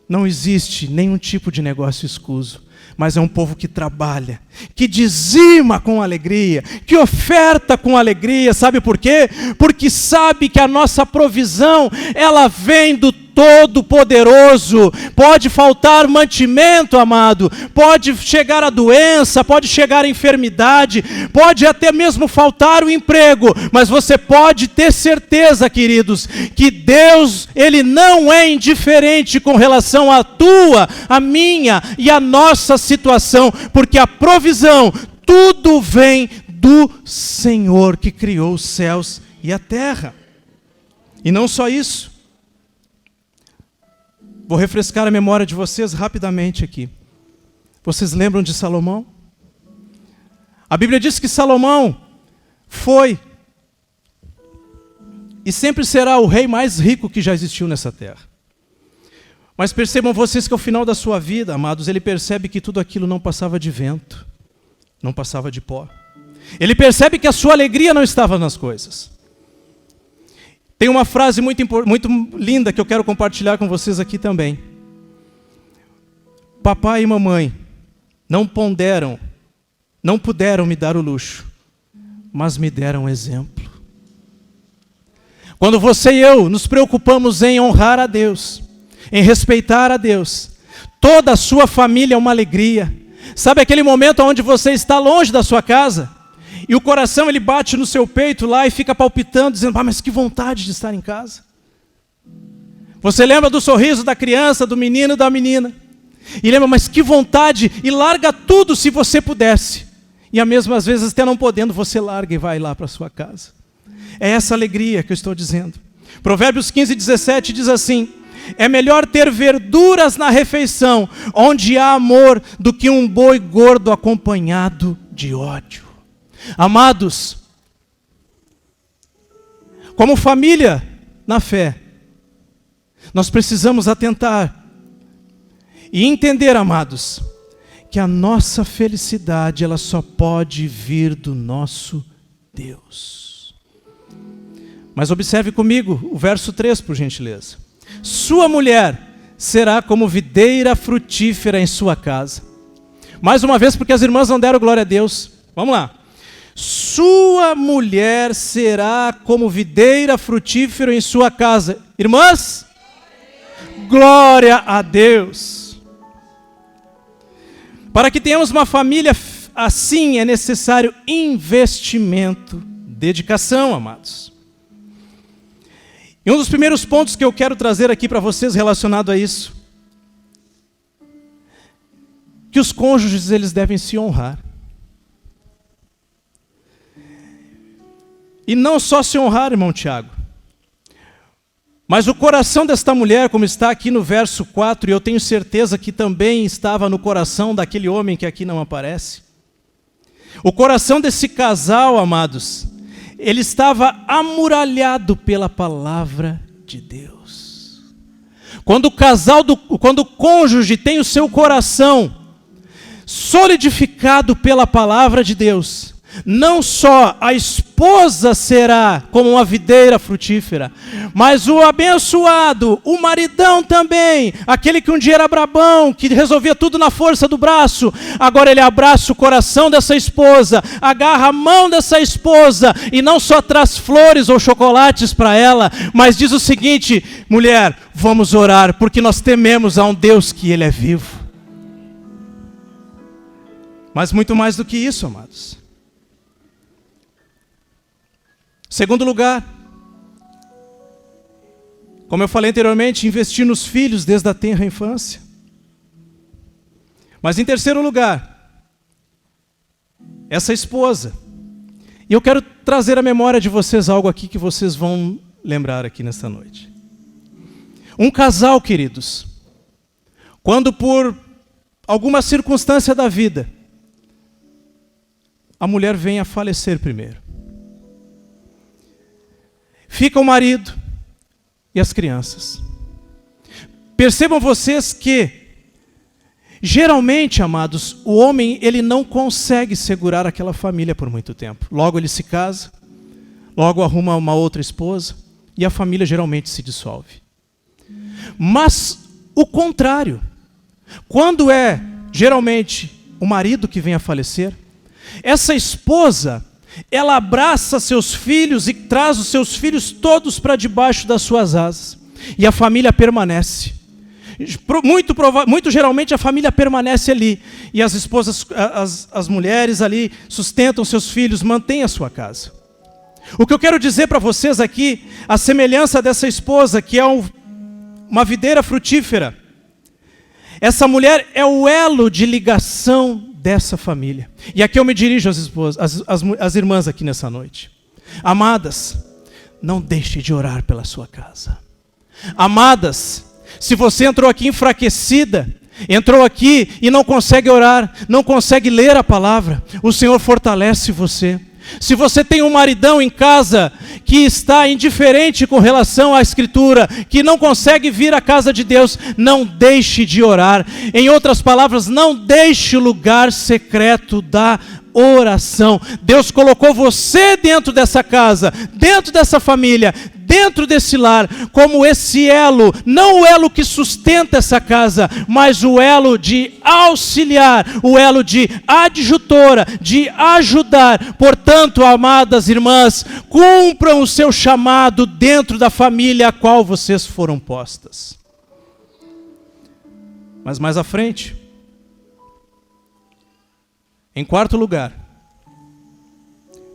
não existe nenhum tipo de negócio escuso. Mas é um povo que trabalha, que dizima com alegria, que oferta com alegria. Sabe por quê? Porque sabe que a nossa provisão, ela vem do Todo-Poderoso. Pode faltar mantimento, amado, pode chegar a doença, pode chegar a enfermidade, pode até mesmo faltar o emprego, mas você pode ter certeza, queridos, que Deus, Ele não é indiferente com relação à tua, à minha e à nossa situação, porque a provisão, tudo vem do Senhor que criou os céus e a terra. E não só isso. Vou refrescar a memória de vocês rapidamente aqui. Vocês lembram de Salomão? A Bíblia diz que Salomão foi e sempre será o rei mais rico que já existiu nessa terra. Mas percebam vocês que ao final da sua vida, amados, ele percebe que tudo aquilo não passava de vento, não passava de pó. Ele percebe que a sua alegria não estava nas coisas. Tem uma frase muito linda que eu quero compartilhar com vocês aqui também. Papai e mamãe não puderam me dar o luxo, mas me deram exemplo. Quando você e eu nos preocupamos em honrar a Deus, em respeitar a Deus, toda a sua família é uma alegria. Sabe aquele momento onde você está longe da sua casa? E o coração ele bate no seu peito lá e fica palpitando, dizendo, mas que vontade de estar em casa. Você lembra do sorriso da criança, do menino e da menina. E lembra, mas que vontade, e larga tudo se você pudesse. E a mesma às vezes até não podendo, você larga e vai lá para a sua casa. É essa alegria que eu estou dizendo. Provérbios 15:17 diz assim, é melhor ter verduras na refeição, onde há amor, do que um boi gordo acompanhado de ódio. Amados, como família na fé, nós precisamos atentar e entender, amados, que a nossa felicidade ela só pode vir do nosso Deus. Mas observe comigo o verso 3, por gentileza. Sua mulher será como videira frutífera em sua casa. Mais uma vez, porque as irmãs não deram glória a Deus. Vamos lá. Sua mulher será como videira frutífera em sua casa. Irmãs? Glória a Deus. Para que tenhamos uma família assim, é necessário investimento, dedicação, amados. E um dos primeiros pontos que eu quero trazer aqui para vocês relacionado a isso, que os cônjuges eles devem se honrar. E não só se honrar, irmão Tiago, mas o coração desta mulher, como está aqui no verso 4, e eu tenho certeza que também estava no coração daquele homem que aqui não aparece. O coração desse casal, amados, ele estava amuralhado pela palavra de Deus. Quando o cônjuge tem o seu coração solidificado pela palavra de Deus, não só a esposa será como uma videira frutífera, mas o abençoado, o maridão também, aquele que um dia era brabão, que resolvia tudo na força do braço, agora ele abraça o coração dessa esposa, agarra a mão dessa esposa e não só traz flores ou chocolates para ela, mas diz o seguinte, mulher, vamos orar, porque nós tememos a um Deus que Ele é vivo. Mas muito mais do que isso, amados. Segundo lugar, Como eu falei anteriormente, investir nos filhos desde a tenra infância. Mas em terceiro lugar, essa esposa. E eu quero trazer à memória de vocês algo aqui que vocês vão lembrar aqui nesta noite. Um casal, queridos, quando por alguma circunstância da vida, a mulher vem a falecer primeiro. Fica o marido e as crianças. Percebam vocês que, geralmente, amados, o homem ele não consegue segurar aquela família por muito tempo. Logo ele se casa, logo arruma uma outra esposa e a família geralmente se dissolve. Mas o contrário, quando é geralmente o marido que vem a falecer, essa esposa, ela abraça seus filhos e traz os seus filhos todos para debaixo das suas asas. E a família permanece. Muito geralmente a família permanece ali. E as esposas, as mulheres ali sustentam seus filhos, mantêm a sua casa. O que eu quero dizer para vocês aqui, a semelhança dessa esposa, que é uma videira frutífera. Essa mulher é o elo de ligação dessa família. E aqui eu me dirijo às esposas, às irmãs aqui nessa noite. Amadas, não deixe de orar pela sua casa. Amadas, se você entrou aqui enfraquecida, entrou aqui e não consegue orar, não consegue ler a palavra, o Senhor fortalece você. Se você tem um maridão em casa que está indiferente com relação à Escritura, que não consegue vir à casa de Deus, não deixe de orar. Em outras palavras, não deixe o lugar secreto da oração. Deus colocou você dentro dessa casa, dentro dessa família, dentro desse lar, como esse elo, não o elo que sustenta essa casa, mas o elo de auxiliar, o elo de adjutora, de ajudar. Portanto, amadas irmãs, cumpram o seu chamado dentro da família a qual vocês foram postas. Mas mais à frente, em quarto lugar,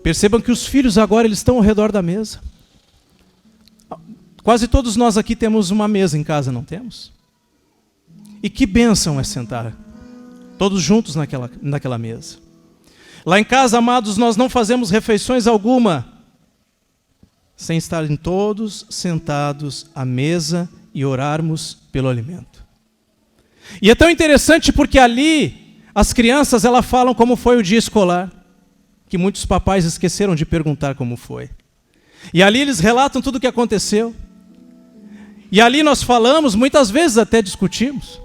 percebam que os filhos agora eles estão ao redor da mesa. Quase todos nós aqui temos uma mesa em casa, não temos? E que bênção é sentar todos juntos naquela mesa. Lá em casa, amados, nós não fazemos refeições alguma sem estarem todos sentados à mesa e orarmos pelo alimento. E é tão interessante porque ali as crianças elas falam como foi o dia escolar, que muitos papais esqueceram de perguntar como foi. E ali eles relatam tudo o que aconteceu. E ali nós falamos, muitas vezes até discutimos.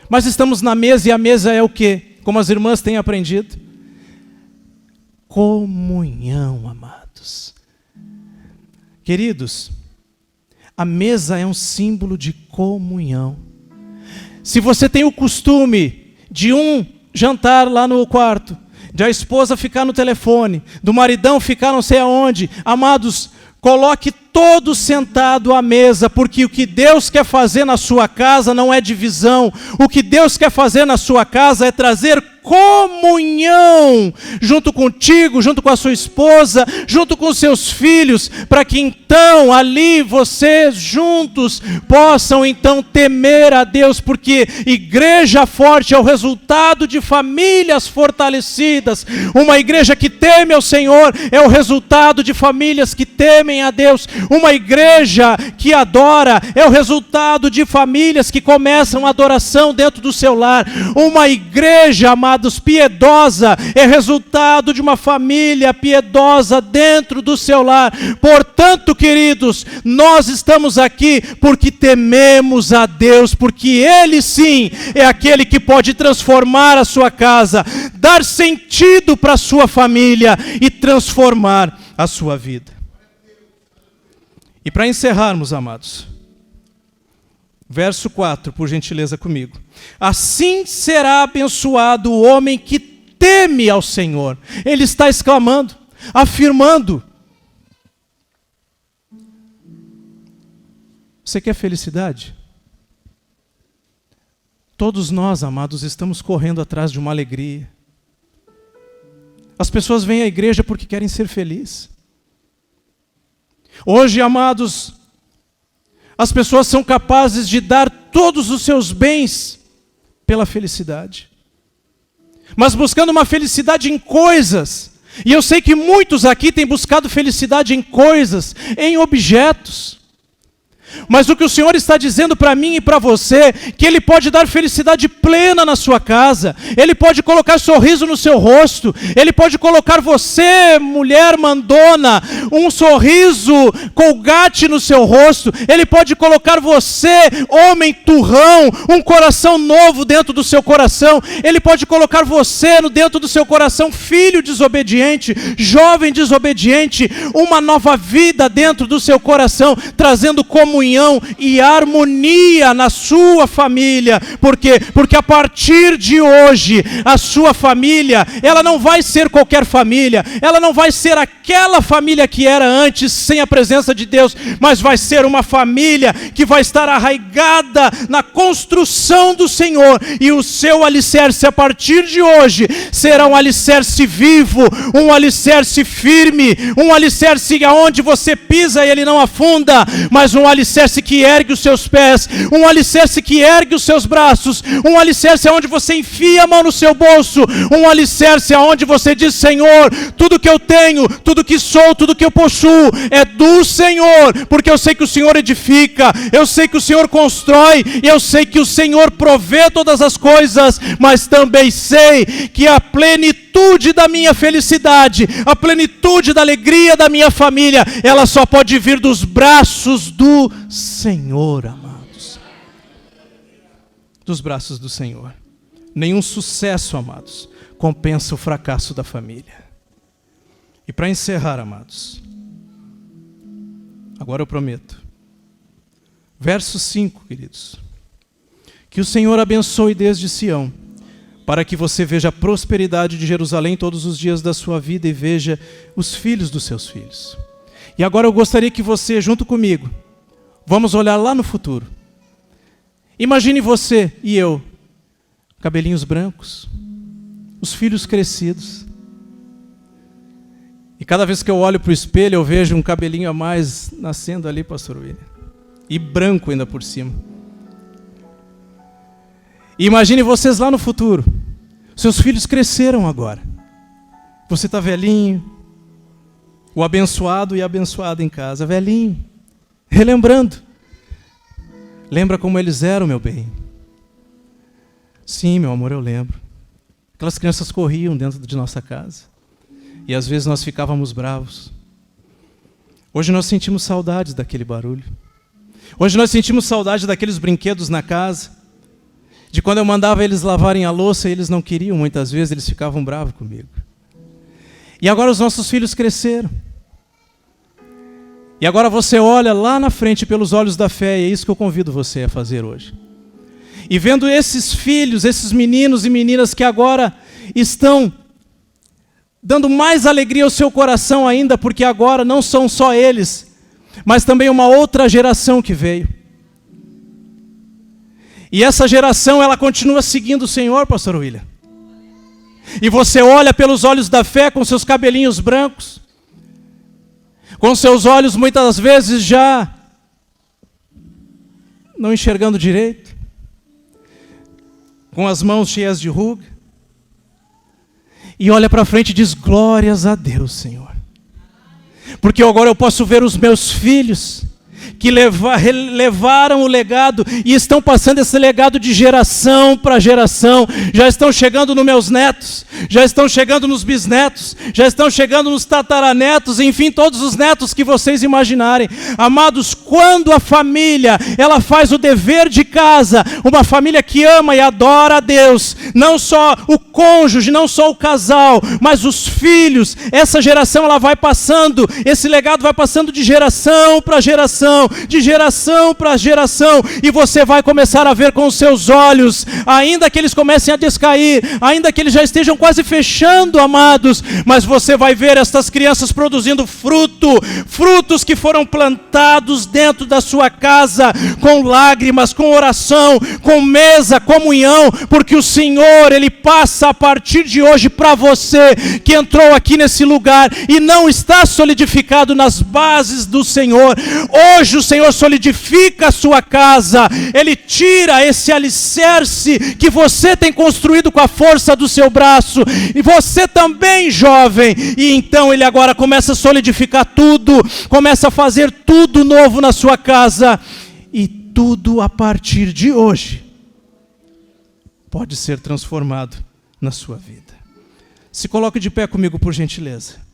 Mas estamos na mesa e a mesa é o quê? Como as irmãs têm aprendido. Comunhão, amados. Queridos, a mesa é um símbolo de comunhão. Se você tem o costume de jantar lá no quarto, de a esposa ficar no telefone, do maridão ficar não sei aonde, amados, coloque todos sentados à mesa, porque o que Deus quer fazer na sua casa não é divisão. O que Deus quer fazer na sua casa é trazer comunhão junto contigo, junto com a sua esposa, junto com os seus filhos, para que então ali vocês juntos possam então temer a Deus, porque igreja forte é o resultado de famílias fortalecidas. Uma igreja que teme ao Senhor é o resultado de famílias que temem a Deus. Uma igreja que adora é o resultado de famílias que começam a adoração dentro do seu lar. Uma igreja, amados, piedosa é resultado de uma família piedosa dentro do seu lar. Portanto, queridos, nós estamos aqui porque tememos a Deus, porque Ele sim é aquele que pode transformar a sua casa, dar sentido para a sua família e transformar a sua vida. E para encerrarmos, amados, verso 4, por gentileza comigo. Assim será abençoado o homem que teme ao Senhor. Ele está exclamando, afirmando. Você quer felicidade? Todos nós, amados, estamos correndo atrás de uma alegria. As pessoas vêm à igreja porque querem ser felizes. Hoje, amados, as pessoas são capazes de dar todos os seus bens pela felicidade. Mas buscando uma felicidade em coisas. E eu sei que muitos aqui têm buscado felicidade em coisas, em objetos. Mas o que o Senhor está dizendo para mim e para você, que Ele pode dar felicidade plena na sua casa, Ele pode colocar sorriso no seu rosto, Ele pode colocar você, mulher mandona, um sorriso colgate no seu rosto, Ele pode colocar você, homem turrão, um coração novo dentro do seu coração, Ele pode colocar você dentro do seu coração, filho desobediente, jovem desobediente, uma nova vida dentro do seu coração, trazendo comunhão e harmonia na sua família. Por quê? Porque a partir de hoje, a sua família, ela não vai ser qualquer família, ela não vai ser aquela família que era antes, sem a presença de Deus, mas vai ser uma família que vai estar arraigada na construção do Senhor, e o seu alicerce a partir de hoje será um alicerce vivo, um alicerce firme, um alicerce aonde você pisa e ele não afunda, mas um alicerce que ergue os seus pés, um alicerce que ergue os seus braços, um alicerce onde você enfia a mão no seu bolso, um alicerce onde você diz: Senhor, tudo que eu tenho, tudo que sou, tudo que eu possuo é do Senhor, porque eu sei que o Senhor edifica, eu sei que o Senhor constrói, eu sei que o Senhor provê todas as coisas, mas também sei que a plenitude da minha felicidade, a plenitude da alegria da minha família, ela só pode vir dos braços do Senhor, amados. Dos braços do Senhor. Nenhum sucesso, amados, compensa o fracasso da família. E para encerrar, amados, agora eu prometo. Verso 5, queridos. Que o Senhor abençoe desde Sião, para que você veja a prosperidade de Jerusalém todos os dias da sua vida e veja os filhos dos seus filhos. E agora eu gostaria que você, junto comigo, vamos olhar lá no futuro. Imagine você e eu, cabelinhos brancos, os filhos crescidos. E cada vez que eu olho para o espelho, eu vejo um cabelinho a mais nascendo ali, pastor William. E branco ainda por cima. E imagine vocês lá no futuro. Seus filhos cresceram agora. Você está velhinho. O abençoado e a abençoada em casa, velhinho. Relembrando. Lembra como eles eram, meu bem? Sim, meu amor, eu lembro. Aquelas crianças corriam dentro de nossa casa. E às vezes nós ficávamos bravos. Hoje nós sentimos saudades daquele barulho. Hoje nós sentimos saudade daqueles brinquedos na casa. De quando eu mandava eles lavarem a louça e eles não queriam, muitas vezes eles ficavam bravos comigo. E agora os nossos filhos cresceram. E agora você olha lá na frente pelos olhos da fé, e é isso que eu convido você a fazer hoje. E vendo esses filhos, esses meninos e meninas que agora estão dando mais alegria ao seu coração ainda, porque agora não são só eles, mas também uma outra geração que veio. E essa geração, ela continua seguindo o Senhor, pastor William. E você olha pelos olhos da fé, com seus cabelinhos brancos, com seus olhos muitas vezes já não enxergando direito, com as mãos cheias de ruga, e olha para frente e diz: glórias a Deus, Senhor. Porque agora eu posso ver os meus filhos que levaram o legado e estão passando esse legado de geração para geração. Já estão chegando nos meus netos, já estão chegando nos bisnetos, já estão chegando nos tataranetos, enfim, todos os netos que vocês imaginarem. Amados, quando a família, ela faz o dever de casa, uma família que ama e adora a Deus, não só o cônjuge, não só o casal, mas os filhos, essa geração ela vai passando, esse legado vai passando de geração para geração, de geração para geração, e você vai começar a ver com os seus olhos, ainda que eles comecem a descair, ainda que eles já estejam quase fechando, amados, mas você vai ver estas crianças produzindo frutos que foram plantados dentro da sua casa, com lágrimas, com oração, com mesa, comunhão, porque o Senhor, Ele passa a partir de hoje para você, que entrou aqui nesse lugar, e não está solidificado nas bases do Senhor. Hoje o Senhor solidifica a sua casa, Ele tira esse alicerce que você tem construído com a força do seu braço, e você também, jovem, e então Ele agora começa a solidificar tudo, começa a fazer tudo novo na sua casa, e tudo a partir de hoje pode ser transformado na sua vida. Se coloque de pé comigo, por gentileza.